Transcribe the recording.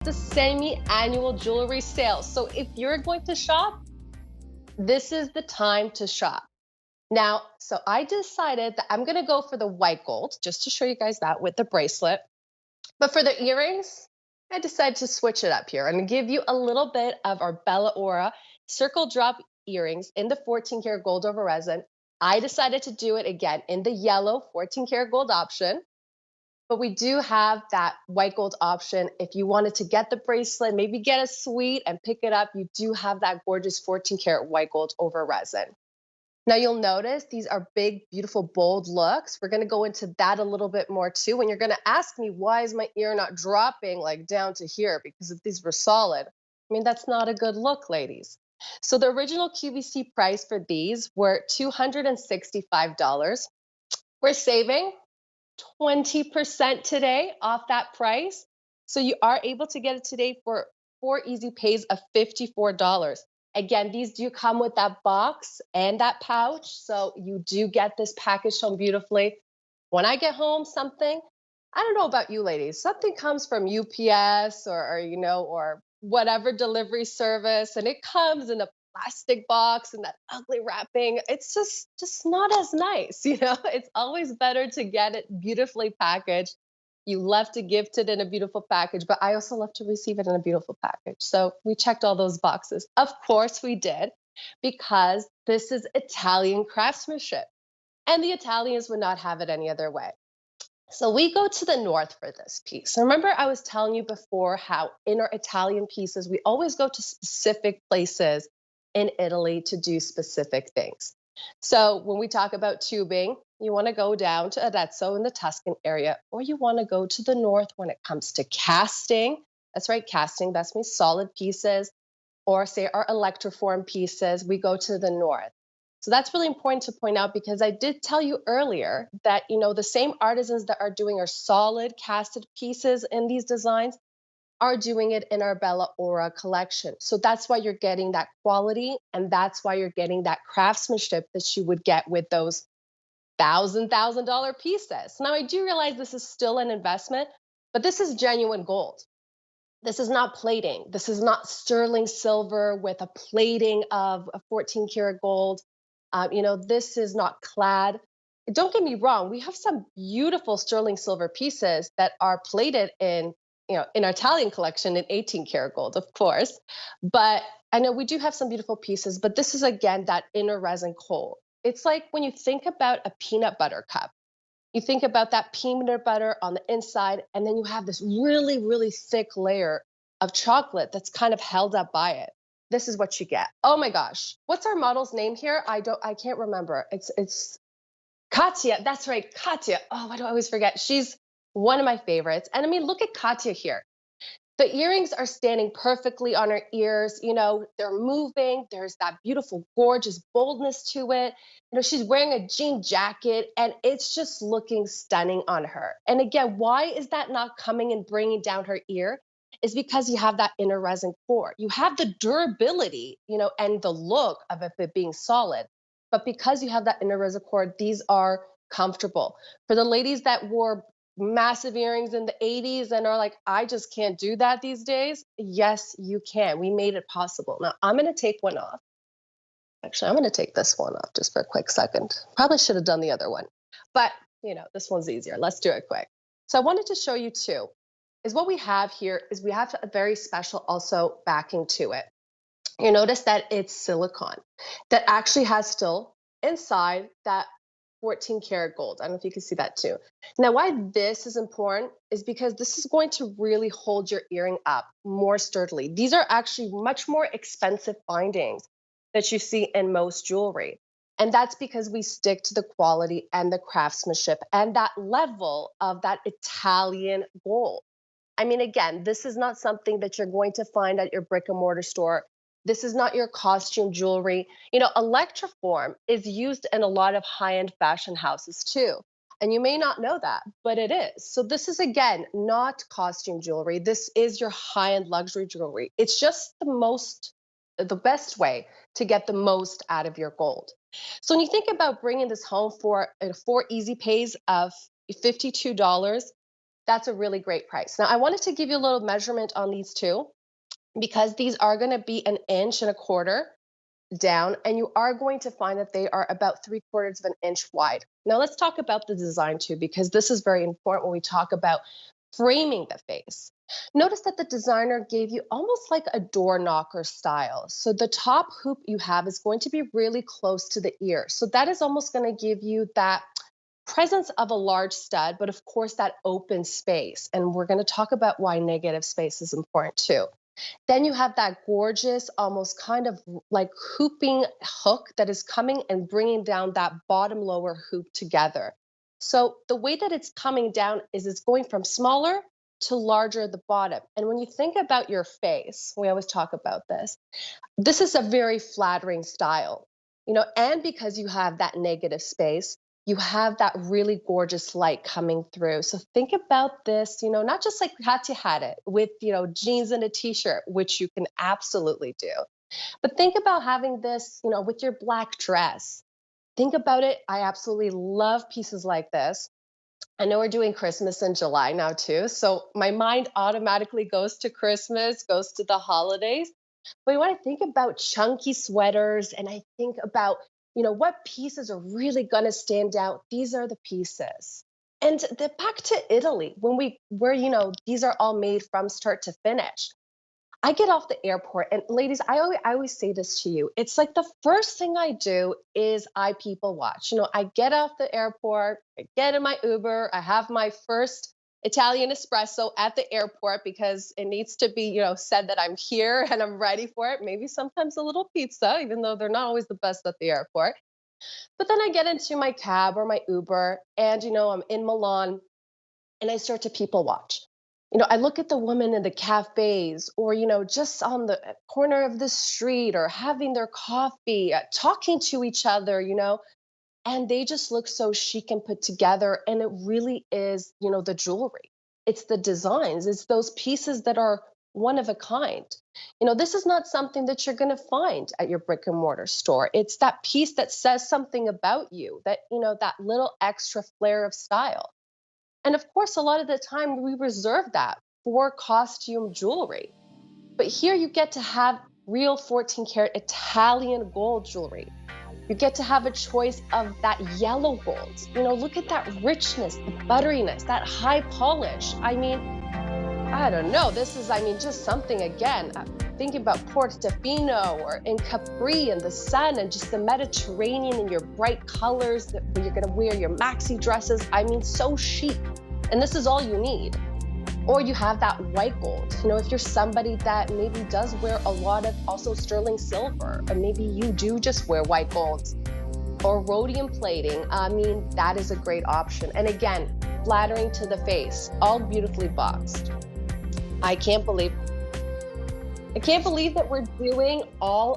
The semi-annual jewelry sale. So if you're going to shop, this is the time to shop. Now, so I decided that I'm gonna go for the white gold, just to show you guys that with the bracelet. But for the earrings, I decided to switch it up here and give you a little bit of our BellaOro circle drop earrings in the 14 karat gold over resin. I decided to do it again in the yellow 14 karat gold option. But we do have that white gold option. If you wanted to get the bracelet, maybe get a suite and pick it up, you do have that gorgeous 14 karat white gold over resin. Now you'll notice these are big, beautiful, bold looks. We're gonna go into that a little bit more too. When you're gonna ask me, why is my ear not dropping like down to here? Because if these were solid, I mean, that's not a good look, ladies. So the original QVC price for these were $265. We're saving 20% today off that price. So you are able to get it today for 4 easy pays of $54. Again, these do come with that box and that pouch. So you do get this packaged home beautifully. When I get home, something, I don't know about you ladies, something comes from UPS or whatever delivery service, and it comes in a plastic box and that ugly wrapping. It's just not as nice, you know? It's always better to get it beautifully packaged. You love to gift it in a beautiful package, but I also love to receive it in a beautiful package. So we checked all those boxes. Of course we did, because this is Italian craftsmanship, and the Italians would not have it any other way. So we go to the north for this piece. Remember, I was telling you before how in our Italian pieces, we always go to specific places in Italy to do specific things. So when we talk about tubing, you want to go down to Arezzo in the Tuscan area, or you want to go to the north when it comes to casting. That's right, casting, that's means solid pieces, or say our electroform pieces, we go to the north. So that's really important to point out, because I did tell you earlier that the same artisans that are doing our solid casted pieces in these designs are doing it in our BellaOro collection. So that's why you're getting that quality, and that's why you're getting that craftsmanship that you would get with those $1,000 pieces. Now I do realize this is still an investment, but this is genuine gold. This is not plating. This is not sterling silver with a plating of a 14 karat gold. This is not clad. Don't get me wrong. We have some beautiful sterling silver pieces that are plated in our Italian collection in 18 karat gold, of course. But I know we do have some beautiful pieces, but this is again that inner resin gold. It's like when you think about a peanut butter cup. You think about that peanut butter on the inside, and then you have this really, really thick layer of chocolate that's kind of held up by it. This is what you get. Oh my gosh. What's our model's name here? I can't remember. It's Katya. That's right, Katya. Oh, why do I always forget? She's one of my favorites. And I mean, look at Katya here. The earrings are standing perfectly on her ears. They're moving. There's that beautiful, gorgeous boldness to it. She's wearing a jean jacket, and it's just looking stunning on her. And again, why is that not coming and bringing down her ear? Is because you have that inner resin core. You have the durability, and the look of it being solid. But because you have that inner resin core, these are comfortable. For the ladies that wore massive earrings in the 80s and are like, I just can't do that these days. Yes, you can. We made it possible. Now, I'm going to take one off. Actually, I'm going to take this one off just for a quick second. Probably should have done the other one. But, this one's easier. Let's do it quick. So I wanted to show you too, is what we have here is we have a very special also backing to it. You notice that it's silicone that actually has still inside that 14 karat gold. I don't know if you can see that too. Now, why this is important is because this is going to really hold your earring up more sturdily. These are actually much more expensive findings that you see in most jewelry. And that's because we stick to the quality and the craftsmanship and that level of that Italian gold. I mean, again, this is not something that you're going to find at your brick and mortar store. This is not your costume jewelry. Electroform is used in a lot of high-end fashion houses too. And you may not know that, but it is. So this is, again, not costume jewelry. This is your high-end luxury jewelry. It's just the best way to get the most out of your gold. So when you think about bringing this home for 4 easy pays of $52, That's a really great price. Now, I wanted to give you a little measurement on these too, because these are going to be 1.25 inches down, and you are going to find that they are about 3/4 of an inch wide. Now, let's talk about the design too, because this is very important when we talk about framing the face. Notice that the designer gave you almost like a door knocker style. So the top hoop you have is going to be really close to the ear. So that is almost going to give you that presence of a large stud, but of course that open space. And we're going to talk about why negative space is important too. Then you have that gorgeous, almost kind of like hooping hook that is coming and bringing down that bottom lower hoop together. So the way that it's coming down is it's going from smaller to larger at the bottom. And when you think about your face, we always talk about this is a very flattering style, and because you have that negative space, you have that really gorgeous light coming through. So think about this, not just like Katya had it with, jeans and a t-shirt, which you can absolutely do. But think about having this, with your black dress. Think about it. I absolutely love pieces like this. I know we're doing Christmas in July now too. So my mind automatically goes to Christmas, goes to the holidays. But when I think about chunky sweaters and I think about, what pieces are really going to stand out, these are the pieces. And back to Italy, where, these are all made from start to finish. I get off the airport, and ladies, I always say this to you. It's like the first thing I do is I people watch. I get off the airport, I get in my Uber, I have my first Italian espresso at the airport because it needs to be, said that I'm here and I'm ready for it. Maybe sometimes a little pizza, even though they're not always the best at the airport. But then I get into my cab or my Uber, and I'm in Milan, and I start to people watch. I look at the women in the cafes or, just on the corner of the street or having their coffee, talking to each other, and they just look so chic and put together. And it really is, the jewelry. It's the designs, it's those pieces that are one of a kind. This is not something that you're going to find at your brick and mortar store. It's that piece that says something about you, that, that little extra flair of style. And of course, a lot of the time we reserve that for costume jewelry. But here you get to have real 14 karat Italian gold jewelry. You get to have a choice of that yellow gold. Look at that richness, the butteriness, that high polish. I don't know. This is, just something again. Thinking about Portofino or in Capri and the sun and just the Mediterranean and your bright colors that you're going to wear your maxi dresses. So chic. And this is all you need. Or you have that white gold. If you're somebody that maybe does wear a lot of also sterling silver, or maybe you do just wear white golds or rhodium plating, that is a great option. And again, flattering to the face, all beautifully boxed. I can't believe that we're doing all